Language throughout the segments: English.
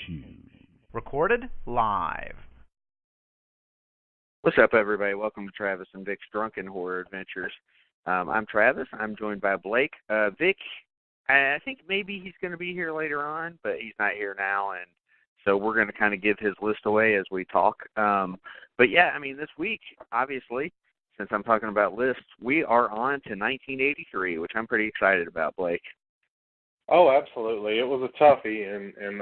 Shoes. Recorded live. What's up, everybody? Welcome to Travis and Vic's Drunken Horror Adventures. I'm Travis. I'm joined by Blake. Vic, I think maybe he's going to be here later on, but he's not here now, and so we're going to kind of give his list away as we talk. But yeah, I mean, this week, obviously, since I'm talking about lists, we are on to 1983, which I'm pretty excited about, Blake. Oh, absolutely. It was a toughie, and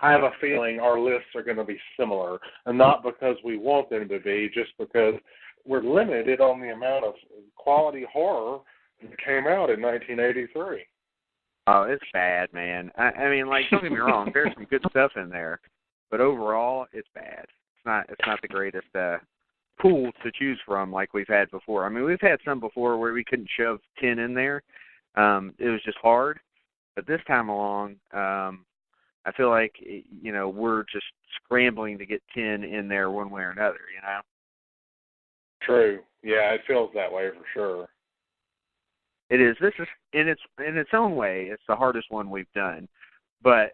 I have a feeling our lists are going to be similar, and not because we want them to be, just because we're limited on the amount of quality horror that came out in 1983. Oh, it's bad, man. I mean, like, don't get me wrong, there's some good stuff in there, but overall, it's bad. It's not the greatest pool to choose from like we've had before. I mean, we've had some before where we couldn't shove 10 in there. It was just hard, but this time along, I feel like, we're just scrambling to get 10 in there one way or another, True. Yeah, it feels that way for sure. It is. This is, in its own way, it's the hardest one we've done, but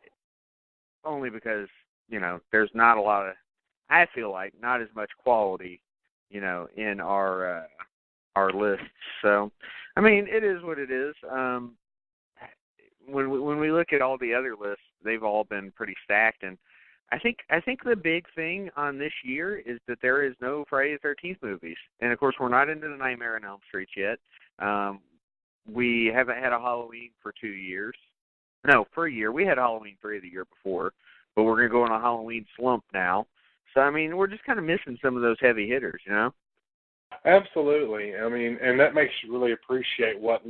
only because, there's not a lot of, I feel like, not as much quality, in our lists. So, I mean, it is what it is. When we look at all the other lists, they've all been pretty stacked, and I think the big thing on this year is that there is no Friday the 13th movies, and of course we're not into the Nightmare on Elm Street yet. We haven't had a Halloween for 2 years. No, for a year. We had Halloween 3 the year before, but we're going to go on a Halloween slump now. So, I mean, we're just kind of missing some of those heavy hitters, Absolutely. I mean, and that makes you really appreciate what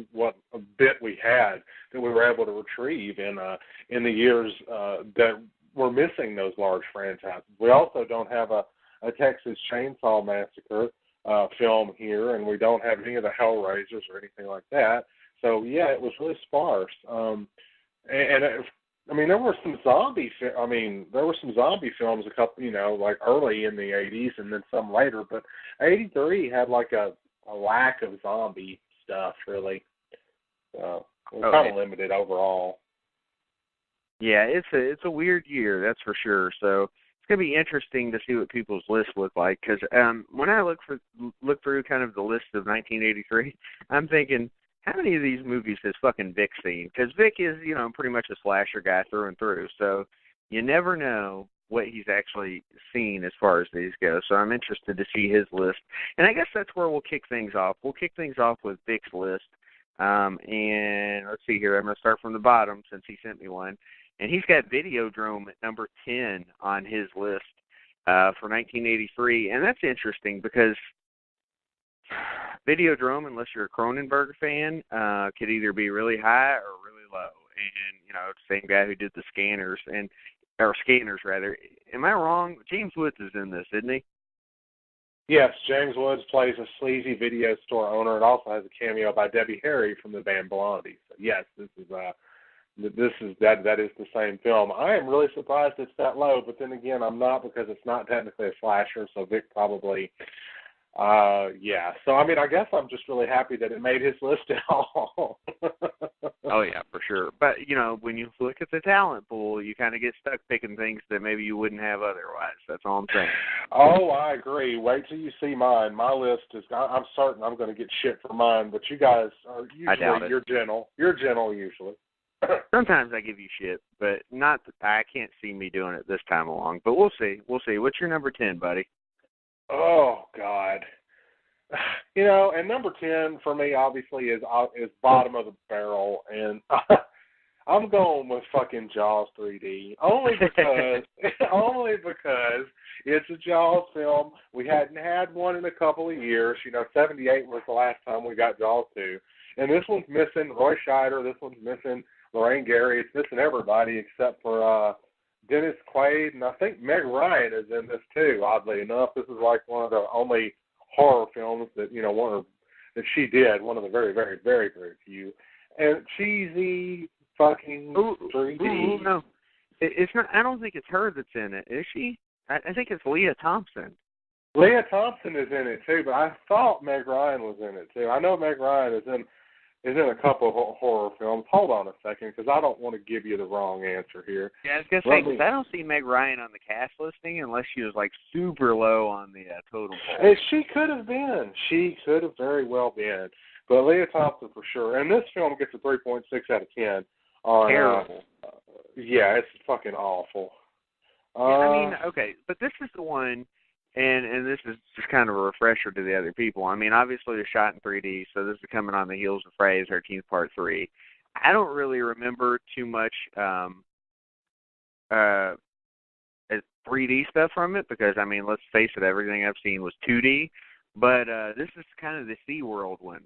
a bit we had that we were able to retrieve in the years that we're missing those large franchises. We also don't have a Texas Chainsaw Massacre film here, and we don't have any of the Hellraisers or anything like that. So yeah, it was really sparse. There were some zombie films a couple, like early in the 80s and then some later, but 83 had like a lack of zombie stuff, really. We're kind of limited overall. Yeah, it's a weird year, that's for sure. So it's going to be interesting to see what people's lists look like, because when I look through kind of the list of 1983, I'm thinking, how many of these movies has fucking Vic seen? Because Vic is, pretty much a slasher guy through and through. So you never know what he's actually seen as far as these go. So I'm interested to see his list. And I guess that's where we'll kick things off. We'll kick things off with Vic's list. And let's see here. I'm going to start from the bottom since he sent me one. And he's got Videodrome at number 10 on his list for 1983. And that's interesting because Videodrome, unless you're a Cronenberg fan, could either be really high or really low. And, same guy who did the Scanners, rather. Am I wrong? James Woods is in this, isn't he? Yes, James Woods plays a sleazy video store owner and also has a cameo by Debbie Harry from the band Blondie. So yes, that is the same film. I am really surprised it's that low, but then again, I'm not, because it's not technically a slasher, so Vic probably... So I mean, I guess I'm just really happy that it made his list at all. Oh yeah, for sure. But when you look at the talent pool, you kind of get stuck picking things that maybe you wouldn't have otherwise. That's all I'm saying. Oh, I agree. Wait till you see mine. My list is, I'm certain I'm going to get shit for mine, but you guys are usually, you're gentle. You're gentle usually. Sometimes I give you shit, but not. I can't see me doing it this time along. But we'll see. We'll see. What's your number 10, buddy? Oh, God. And number 10 for me, obviously, is bottom of the barrel, and I'm going with fucking Jaws 3D, only because it's a Jaws film. We hadn't had one in a couple of years. 78 was the last time we got Jaws 2, and this one's missing Roy Scheider, this one's missing Lorraine Gary, it's missing everybody except for Dennis Quaid, and I think Meg Ryan is in this too, oddly enough. This is like one of the only horror films that, that she did, one of the very, very, very, very few. And cheesy fucking 3D. Ooh, no. It's not. I don't think it's her that's in it, is she? I think it's Leah Thompson. Leah Thompson is in it too, but I thought Meg Ryan was in it too. I know Meg Ryan is in a couple of horror films. hold on a second, because I don't want to give you the wrong answer here. Yeah, I was going to say, because I don't see Meg Ryan on the cast listing unless she was, like, super low on the totem pole. She could have been. She could have very well been. But Leah Thompson for sure. And this film gets a 3.6 out of 10. Terrible. Yeah, it's fucking awful. Yeah, I mean, okay, but this is the one, and this is just kind of a refresher to the other people. I mean, obviously they're shot in 3D, so this is coming on the heels of Friday the 13th Part 3. I don't really remember too much 3D stuff from it because, I mean, let's face it, everything I've seen was 2D, but this is kind of the SeaWorld one.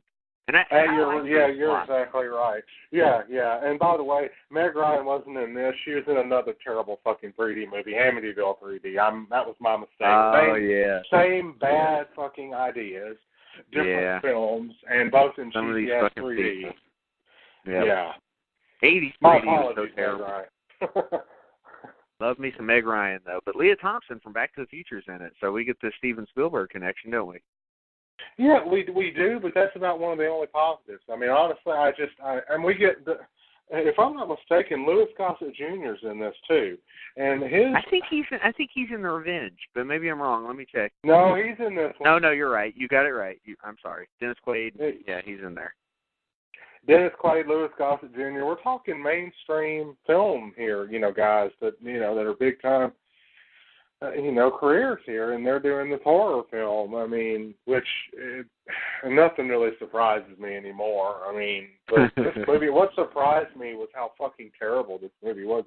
And you're exactly right. Yeah. And by the way, Meg Ryan wasn't in this. She was in another terrible fucking 3D movie, Amityville 3D. That was my mistake. Same bad fucking ideas, different films, and both in CGS 3D. Yeah. 80s 3D was so terrible. Love me some Meg Ryan, though. But Leah Thompson from Back to the Future's in it, so we get the Steven Spielberg connection, don't we? Yeah, we do, but that's about one of the only positives. I mean, honestly, and we get if I'm not mistaken, Louis Gossett Jr.'s in this too, and I think he's in The Revenge, but maybe I'm wrong. Let me check. No, he's in this one. No, you're right. You got it right. I'm sorry, Dennis Quaid. Yeah, he's in there. Dennis Quaid, Louis Gossett Jr. We're talking mainstream film here, guys that that are big time. Careers here, and they're doing this horror film. I mean, nothing really surprises me anymore. I mean, but this movie, what surprised me was how fucking terrible this movie was.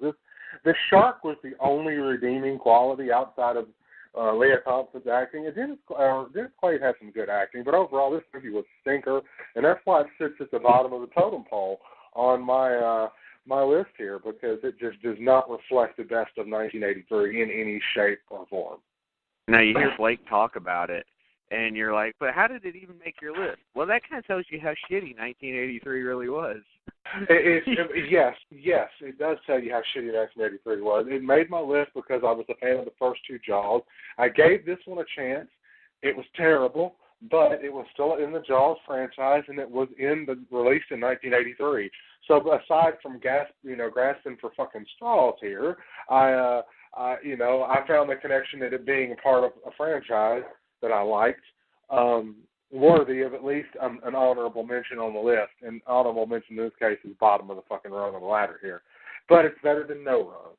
The shark was the only redeeming quality outside of Leah Thompson's acting. And Dennis Quaid had some good acting, but overall, this movie was a stinker, and that's why it sits at the bottom of the totem pole on my list here, because it just does not reflect the best of 1983 in any shape or form. Now, you hear Blake talk about it, and you're like, but how did it even make your list? Well, that kind of tells you how shitty 1983 really was. Yes, it does tell you how shitty 1983 was. It made my list because I was a fan of the first two Jaws. I gave this one a chance. It was terrible, but it was still in the Jaws franchise, and it was released in 1983. So aside from grasping for fucking straws here, I found the connection at it being a part of a franchise that I liked, worthy of at least an honorable mention on the list. And honorable mention in this case is bottom of the fucking rung on the ladder here. But it's better than no rung.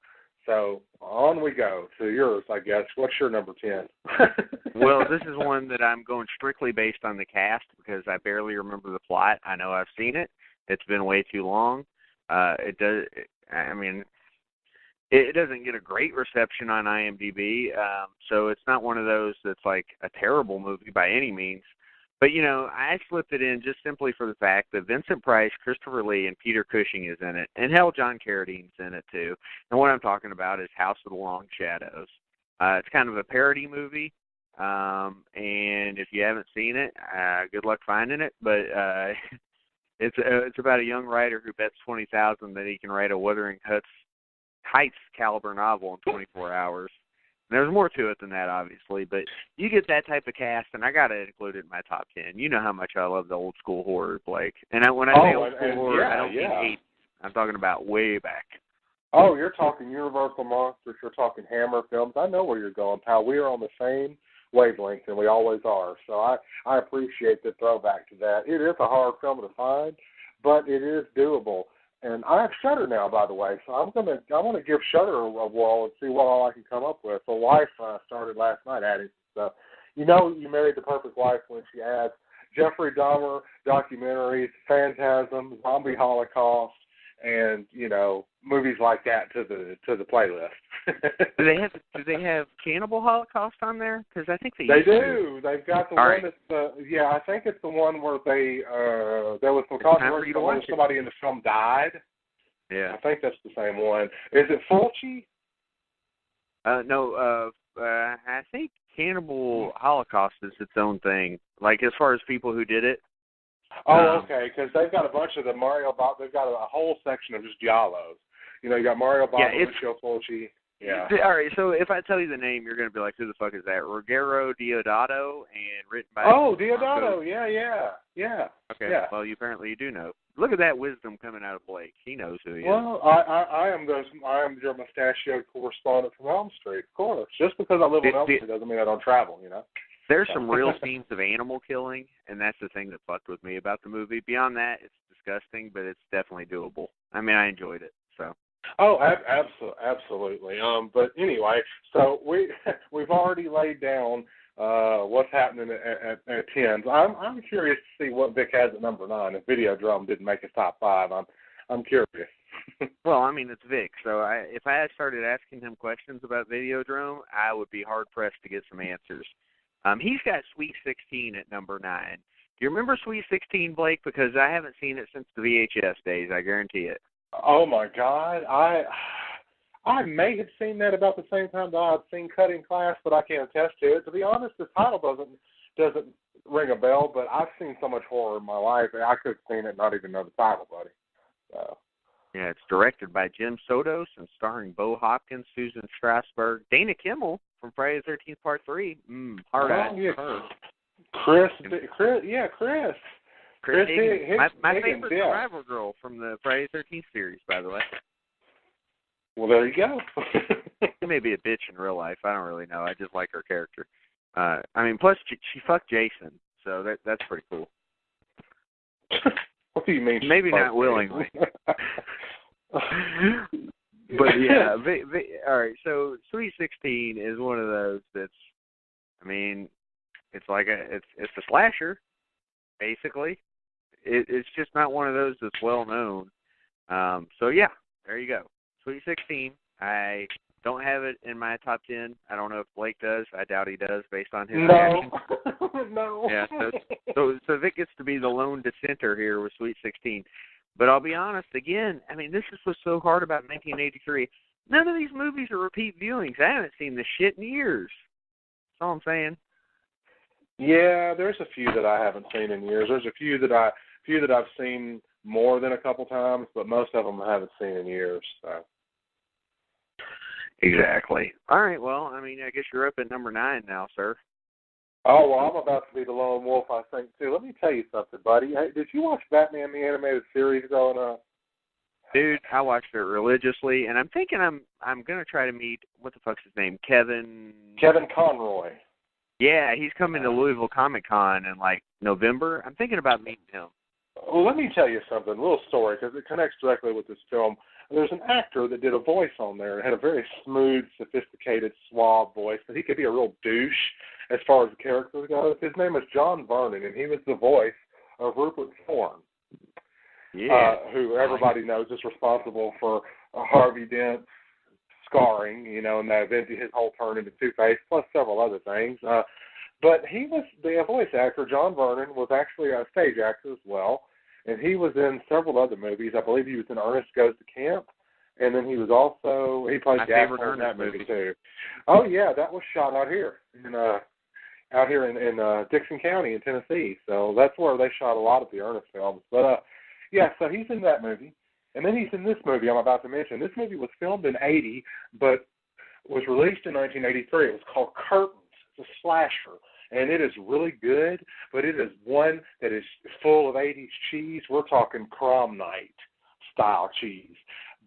So on we go to yours, I guess. What's your number 10? Well, this is one that I'm going strictly based on the cast because I barely remember the plot. I know I've seen it. It's been way too long. It doesn't get a great reception on IMDb, so it's not one of those that's like a terrible movie by any means. But, I slipped it in just simply for the fact that Vincent Price, Christopher Lee, and Peter Cushing is in it. And hell, John Carradine's in it, too. And what I'm talking about is House of the Long Shadows. It's kind of a parody movie, and if you haven't seen it, good luck finding it. But it's about a young writer who bets $20,000 that he can write a Wuthering Heights caliber novel in 24 hours. And there's more to it than that, obviously, but you get that type of cast, and I got to include it in my top 10. You know how much I love the old school horror, Blake. And when I say old school horror, I don't mean 80s. I'm talking about way back. Oh, you're talking Universal Monsters. You're talking Hammer Films. I know where you're going, pal. We are on the same wavelength, and we always are. So I appreciate the throwback to that. It is a hard film to find, but it is doable. And I have Shudder now, by the way, so I want to give Shudder a whirl and see what all I can come up with. The wife started last night adding some stuff. You married the perfect wife when she adds Jeffrey Dahmer documentaries, Phantasm, Zombie Holocaust, and movies like that to the playlist. Do they have Cannibal Holocaust on there? Because I think they do. They've got the all one right. That's I think it's the one where there was some controversy when somebody in the film died. Yeah, I think that's the same one. Is it Fulci? No. I think Cannibal Holocaust is its own thing. Like as far as people who did it. Oh, okay, because they've got a bunch of the Mario Bava. They've got a whole section of just giallos. You got Mario Bava, Lucio Fulci. Yeah. All right, so if I tell you the name, you're going to be like, who the fuck is that? Ruggero Deodato, and written by... Oh, Deodato. Yeah. Okay, yeah. well, you do know. Look at that wisdom coming out of Blake. He knows who he is. Well, I am your mustachioed correspondent from Elm Street, of course. Just because I live on Elm Street doesn't mean I don't travel, you know? There's some real scenes of animal killing, and that's the thing that fucked with me about the movie. Beyond that, it's disgusting, but it's definitely doable. I mean, I enjoyed it, so... Oh, absolutely. But anyway, so we've already laid down what's happening at tens. I'm curious to see what Vic has at number 9. If Videodrome didn't make his top 5, I'm curious. Well, I mean, it's Vic, so if I had started asking him questions about Videodrome, I would be hard pressed to get some answers. He's got Sweet 16 at number 9. Do you remember Sweet 16, Blake? Because I haven't seen it since the VHS days. I guarantee it. Oh my God, I may have seen that about the same time that I've seen Cutting Class, but I can't attest to it. To be honest, the title doesn't ring a bell, but I've seen so much horror in my life that I could have seen it and not even know the title, buddy. So. Yeah, it's directed by Jim Sotos and starring Bo Hopkins, Susan Strasberg, Dana Kimmel from Friday the 13th Part 3. Hard-eyed. Yeah. Chris. Chris Higgins. My Higgins, favorite survivor girl from the Friday the 13th series, by the way. Well, there you go. She may be a bitch in real life. I don't really know. I just like her character. Plus she fucked Jason, so that's pretty cool. What do you mean? Maybe not willingly. But yeah, all right. So Sweet 16 is one of those that's, it's like it's a slasher, basically. It's just not one of those that's well known. So yeah, there you go. Sweet 16. I don't have it in my top 10. I don't know if Blake does. I doubt he does, based on his reaction. No. Yeah. So Vic gets to be the lone dissenter here with Sweet 16. But I'll be honest, again, this is what's so hard about 1983. None of these movies are repeat viewings. I haven't seen this shit in years. That's all I'm saying. Yeah, there's a few that I haven't seen in years. There's a few that I've seen more than a couple times, but most of them I haven't seen in years. So. Exactly. All right, well, I guess you're up at number 9 now, sir. Oh, well, I'm about to be the lone wolf, I think, too. Let me tell you something, buddy. Hey, did you watch Batman the Animated Series growing up? Dude, I watched it religiously, and I'm thinking I'm going to try to meet, what the fuck's his name, Kevin Conroy. Yeah, he's coming to Louisville Comic-Con in, November. I'm thinking about meeting him. Well, let me tell you something, a little story, because it connects directly with this film. There's an actor that did a voice on there and had a very smooth, sophisticated, suave voice, but he could be a real douche as far as the character goes. His name is John Vernon, and he was the voice of Rupert Thorne, who everybody knows is responsible for Harvey Dent's scarring, and that event, his whole turn into Two-Face, plus several other things. But he was the voice actor. John Vernon was actually a stage actor as well, and he was in several other movies. I believe he was in Ernest Goes to Camp, and then he played the actor in that movie too. Oh yeah, that was shot out here in Dixon County in Tennessee. So that's where they shot a lot of the Ernest films. But so he's in that movie, and then he's in this movie I'm about to mention. This movie was filmed in '80, but was released in 1983. It was called Curtains. It's a slasher. And it is really good, but it is one that is full of 80s cheese. We're talking prom night style cheese.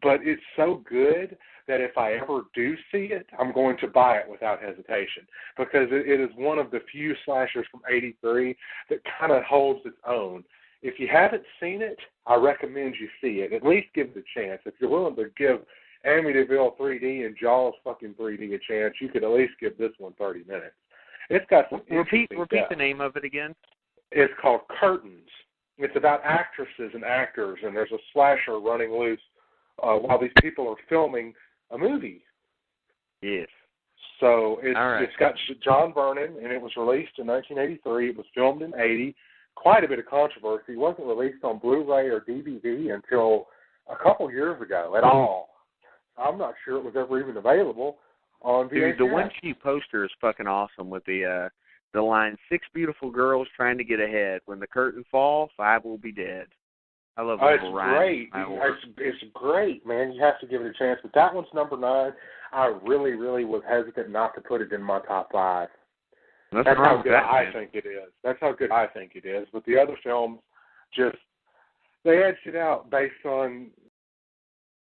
But it's so good that if I ever do see it, I'm going to buy it without hesitation, because it is one of the few slashers from '83 that kind of holds its own. If you haven't seen it, I recommend you see it. At least give it a chance. If you're willing to give Amityville 3D and Jaws fucking 3D a chance, you could at least give this one 30 minutes. It's got some Repeat the name of it again. It's called Curtains. It's about actresses and actors, and there's a slasher running loose while these people are filming a movie. Yes. So it's got John Vernon, and it was released in 1983. It was filmed in '80. Quite a bit of controversy. It wasn't released on Blu-ray or DVD until a couple years ago at all. I'm not sure it was ever even available on VHS. Dude, the One Sheet poster is fucking awesome with the line, 6 beautiful girls trying to get ahead. When the curtain falls, 5 will be dead. I love It's Little great. Ryan. It's great, man. You have to give it a chance. But that one's number 9. I really, really was hesitant not to put it in my top 5. That's how good I think it is. That's how good I think it is. But the other films just, they edged it out based on